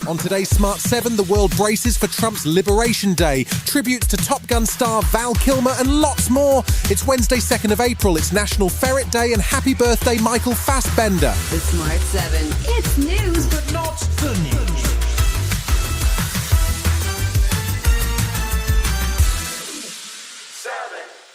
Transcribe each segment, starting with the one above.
On today's Smart 7, the world braces for Trump's Liberation Day. Tributes to Top Gun star Val Kilmer and lots more. It's Wednesday, 2nd of April. It's National Ferret Day and happy birthday, Michael Fassbender. The Smart 7. It's news, but not the news.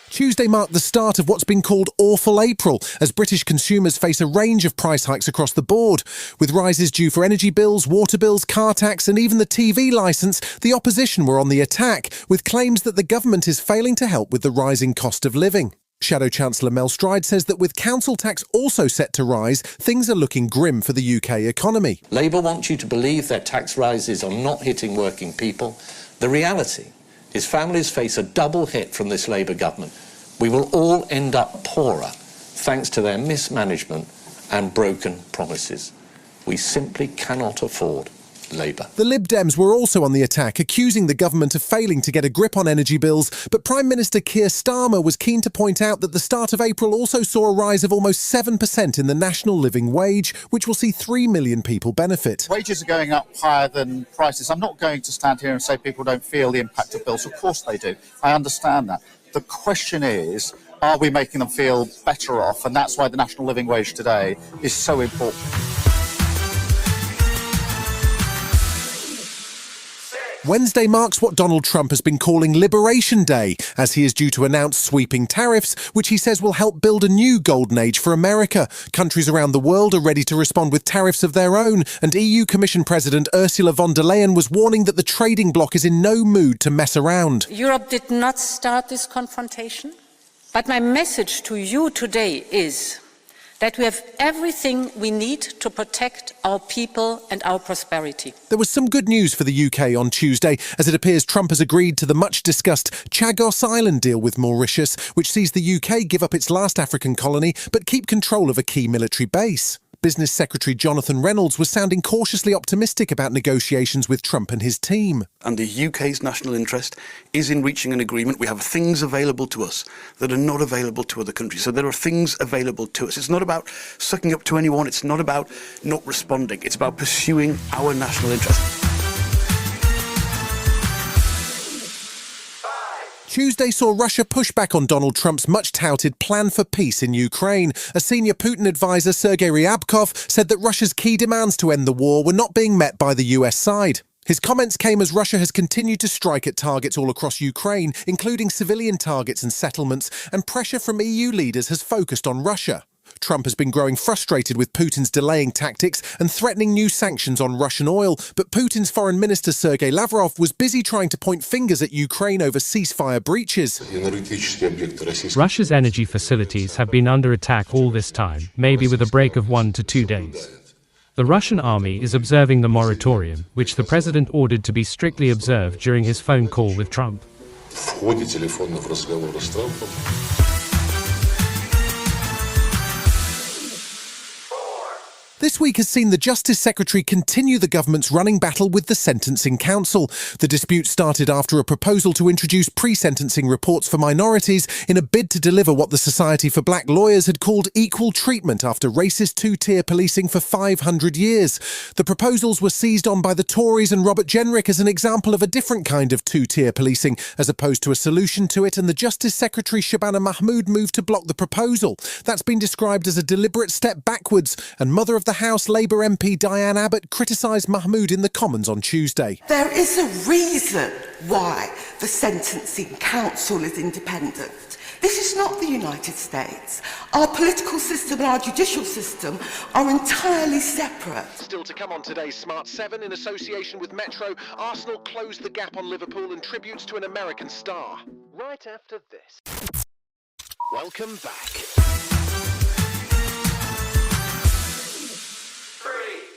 Tuesday marked the start of what's been called Awful April, as British consumers face a range of price hikes across the board. With rises due for energy bills, water bills, car tax and even the TV licence, the opposition were on the attack, with claims that the government is failing to help with the rising cost of living. Shadow Chancellor Mel Stride says that with council tax also set to rise, things are looking grim for the UK economy. Labour wants you to believe their tax rises are not hitting working people. The reality is families face a double hit from this Labour government. We will all end up poorer thanks to their mismanagement and broken promises. We simply cannot afford Labour. The Lib Dems were also on the attack, accusing the government of failing to get a grip on energy bills, but Prime Minister Keir Starmer was keen to point out that the start of April also saw a rise of almost 7% in the national living wage, which will see 3 million people benefit. Wages are going up higher than prices. I'm not going to stand here and say people don't feel the impact of bills. Of course they do. I understand that. The question is, are we making them feel better off? And that's why the national living wage today is so important. Wednesday marks what Donald Trump has been calling Liberation Day, as he is due to announce sweeping tariffs, which he says will help build a new golden age for America. Countries around the world are ready to respond with tariffs of their own, and EU Commission President Ursula von der Leyen was warning that the trading bloc is in no mood to mess around. Europe did not start this confrontation, but my message to you today is that we have everything we need to protect our people and our prosperity. There was some good news for the UK on Tuesday, as it appears Trump has agreed to the much-discussed Chagos Island deal with Mauritius, which sees the UK give up its last African colony but keep control of a key military base. Business Secretary Jonathan Reynolds was sounding cautiously optimistic about negotiations with Trump and his team. And the UK's national interest is in reaching an agreement. We have things available to us that are not available to other countries. So there are things available to us. It's not about sucking up to anyone. It's not about not responding. It's about pursuing our national interest. Tuesday saw Russia push back on Donald Trump's much-touted plan for peace in Ukraine. A senior Putin advisor, Sergei Ryabkov, said that Russia's key demands to end the war were not being met by the US side. His comments came as Russia has continued to strike at targets all across Ukraine, including civilian targets and settlements, and pressure from EU leaders has focused on Russia. Trump has been growing frustrated with Putin's delaying tactics and threatening new sanctions on Russian oil, but Putin's foreign minister Sergei Lavrov was busy trying to point fingers at Ukraine over ceasefire breaches. Russia's energy facilities have been under attack all this time, maybe with a break of 1 to 2 days. The Russian army is observing the moratorium, which the president ordered to be strictly observed during his phone call with Trump. This week has seen the Justice Secretary continue the government's running battle with the Sentencing Council. The dispute started after a proposal to introduce pre-sentencing reports for minorities in a bid to deliver what the Society for Black Lawyers had called equal treatment after racist two-tier policing for 500 years. The proposals were seized on by the Tories and Robert Jenrick as an example of a different kind of two-tier policing, as opposed to a solution to it, and the Justice Secretary Shabana Mahmood moved to block the proposal. That's been described as a deliberate step backwards, and Mother of the House Labour MP Diane Abbott criticised Mahmood in the Commons on Tuesday. There is a reason why the Sentencing Council is independent. This is not the United States. Our political system and our judicial system are entirely separate. Still to come on today's Smart 7, in association with Metro, Arsenal closed the gap on Liverpool and tributes to an American star. Right after this. Welcome back.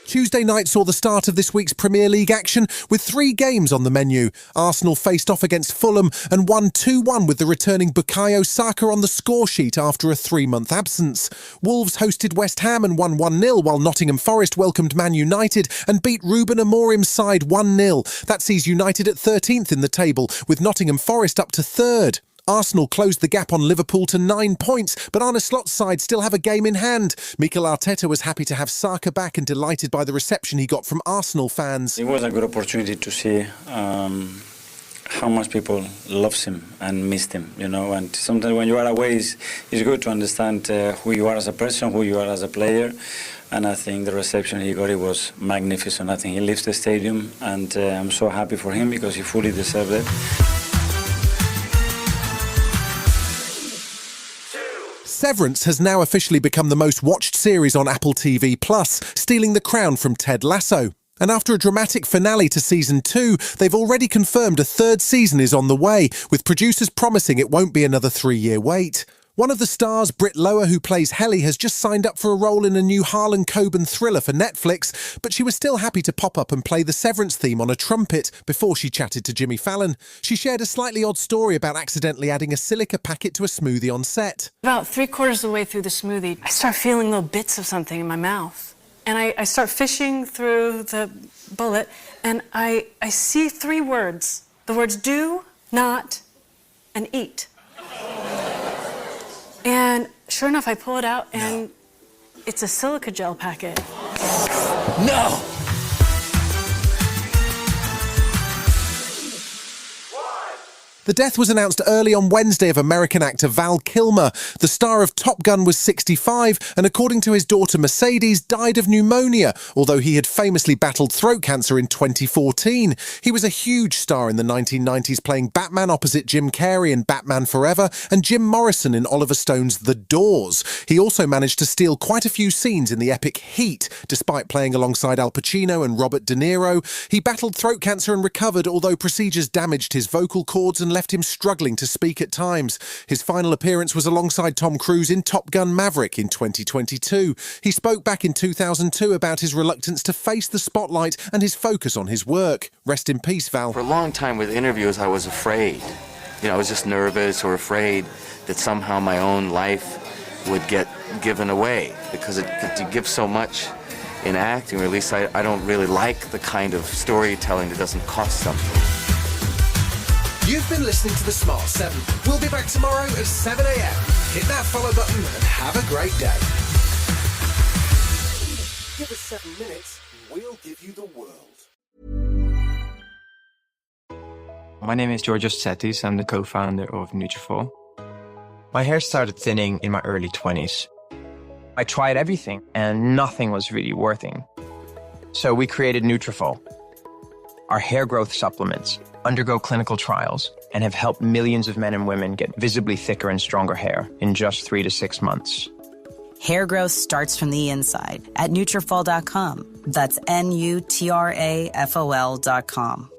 Tuesday night saw the start of this week's Premier League action with 3 games on the menu. Arsenal faced off against Fulham and won 2-1 with the returning Bukayo Saka on the score sheet after a 3-month absence. Wolves hosted West Ham and won 1-0, while Nottingham Forest welcomed Man United and beat Ruben Amorim's side 1-0. That sees United at 13th in the table, with Nottingham Forest up to 3rd. Arsenal closed the gap on Liverpool to 9 points, but Arne Slot's side still have a game in hand. Mikel Arteta was happy to have Saka back and delighted by the reception he got from Arsenal fans. It was a good opportunity to see how much people loves him and missed him, you know. And sometimes when you are away, it's good to understand who you are as a person, who you are as a player. And I think the reception he got, it was magnificent. I think he leaves the stadium, and I'm so happy for him because he fully deserved it. Severance has now officially become the most watched series on Apple TV+, stealing the crown from Ted Lasso. And after a dramatic finale to Season 2, they've already confirmed a third season is on the way, with producers promising it won't be another 3-year wait. One of the stars, Britt Lower, who plays Helly, has just signed up for a role in a new Harlan Coben thriller for Netflix, but she was still happy to pop up and play the Severance theme on a trumpet before she chatted to Jimmy Fallon. She shared a slightly odd story about accidentally adding a silica packet to a smoothie on set. About 3/4 of the way through the smoothie, I start feeling little bits of something in my mouth. And I start fishing through the bullet, and I see 3 words. The words do, not, and eat. And sure enough, I pull it out, and it's a silica gel packet. No! The death was announced early on Wednesday of American actor Val Kilmer. The star of Top Gun was 65 and, according to his daughter Mercedes, died of pneumonia, although he had famously battled throat cancer in 2014. He was a huge star in the 1990s, playing Batman opposite Jim Carrey in Batman Forever and Jim Morrison in Oliver Stone's The Doors. He also managed to steal quite a few scenes in the epic Heat, despite playing alongside Al Pacino and Robert De Niro. He battled throat cancer and recovered, although procedures damaged his vocal cords and left him struggling to speak at times. His final appearance was alongside Tom Cruise in Top Gun Maverick in 2022. He spoke back in 2002 about his reluctance to face the spotlight and his focus on his work. Rest in peace, Val. For a long time with interviews, I was afraid. I was just nervous or afraid that somehow my own life would get given away because it gives so much in acting, or at least I don't really like the kind of storytelling that doesn't cost something. You've been listening to The Smart 7. We'll be back tomorrow at 7 a.m. Hit that follow button and have a great day. Give us 7 minutes, we'll give you the world. My name is Georgios Tsetis. I'm the co-founder of Nutrafol. My hair started thinning in my early 20s. I tried everything and nothing was really working. So we created Nutrafol. Our hair growth supplements undergo clinical trials and have helped millions of men and women get visibly thicker and stronger hair in just 3 to 6 months. Hair growth starts from the inside at Nutrafol.com. That's Nutrafol.com.